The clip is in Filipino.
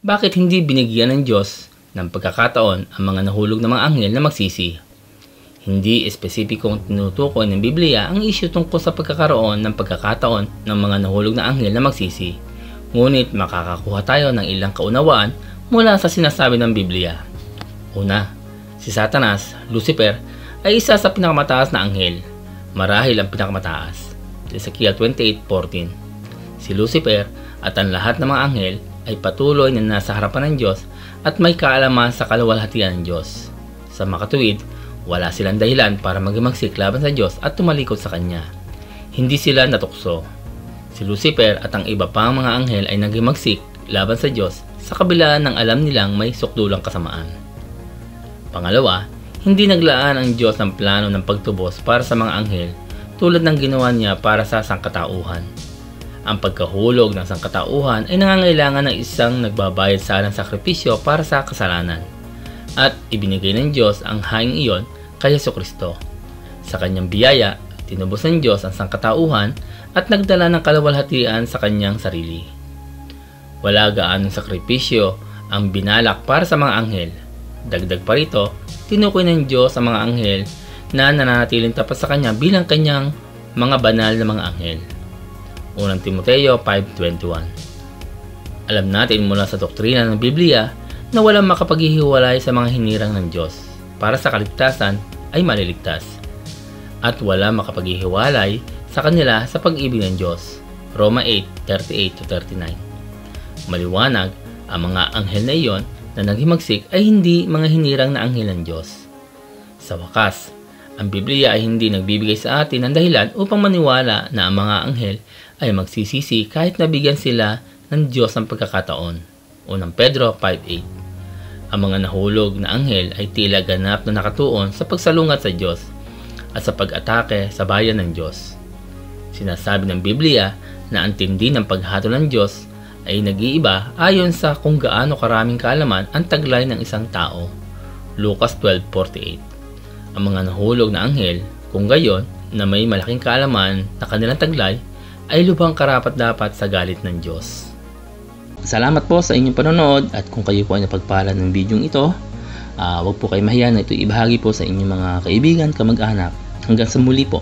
Bakit hindi binigyan ng Diyos ng pagkakataon ang mga nahulog na mga anghel na magsisi? Hindi espesipikong tinutukoy ng Biblia ang isyu tungkol sa pagkakaroon ng pagkakataon ng mga nahulog na anghel na magsisi. Ngunit makakakuha tayo ng ilang kaunawaan mula sa sinasabi ng Biblia. Una, si Satanas, Lucifer, ay isa sa pinakamataas na anghel. Marahil ang pinakamataas. Ezekiel 28:14. Si Lucifer at ang lahat ng mga anghel ay patuloy na nasa harapan ng Diyos at may kaalaman sa kaluwalhatian ng Diyos. Sa makatuwid, wala silang dahilan para magimagsik laban sa Diyos at tumalikod sa Kanya. Hindi sila natukso. Si Lucifer at ang iba pang mga anghel ay nagimagsik laban sa Diyos sa kabila ng alam nilang may sukdulang kasamaan. Pangalawa, hindi naglaan ang Diyos ng plano ng pagtubos para sa mga anghel tulad ng ginawa niya para sa sangkatauhan. Ang pagkahulog ng sangkatauhan ay nangangailangan ng isang nagbabayad sa sakripisyo para sa kasalanan. At ibinigay ng Diyos ang haing iyon kay Jesucristo. Sa kanyang biyaya, tinubos ng Diyos ang sangkatauhan at nagdala ng kaluwalhatian sa kanyang sarili. Wala gaanong sakripisyo ang binalak para sa mga anghel. Dagdag pa rito, tinukoy ng Diyos ang mga anghel na nananatiling tapat sa kanya bilang kanyang mga banal na mga anghel. Unang Timoteo 5:21. Alam natin mula sa doktrina ng Biblia na walang makapaghihiwalay sa mga hinirang ng Diyos para sa kaligtasan ay maliligtas, at walang makapaghihiwalay sa kanila sa pag-ibig ng Diyos. Roma 8:38-39. Maliwanag, ang mga anghel na iyon na naghimagsik ay hindi mga hinirang na anghel ng Diyos. Sa wakas, ang Biblia ay hindi nagbibigay sa atin ng dahilan upang maniwala na ang mga anghel ay magsisisi kahit nabigyan sila ng Diyos ng pagkakataon. Unang Pedro 5:8. Ang mga nahulog na anghel ay tila ganap na nakatuon sa pagsalungat sa Diyos at sa pag-atake sa bayan ng Diyos. Sinasabi ng Biblia na ang tindi ng paghatol ng Diyos ay nag-iiba ayon sa kung gaano karaming kaalaman ang taglay ng isang tao. Lucas 12:48. Ang mga nahulog na anghel, kung gayon na may malaking kaalaman na kanilang taglay, ay lubhang karapat-dapat sa galit ng Diyos. Salamat po sa inyong panonood, at kung kayo po ay napagpala ng bidyong ito, huwag po kayo mahiya na ito ibahagi po sa inyong mga kaibigan, kamag-anak. Hanggang sa muli po.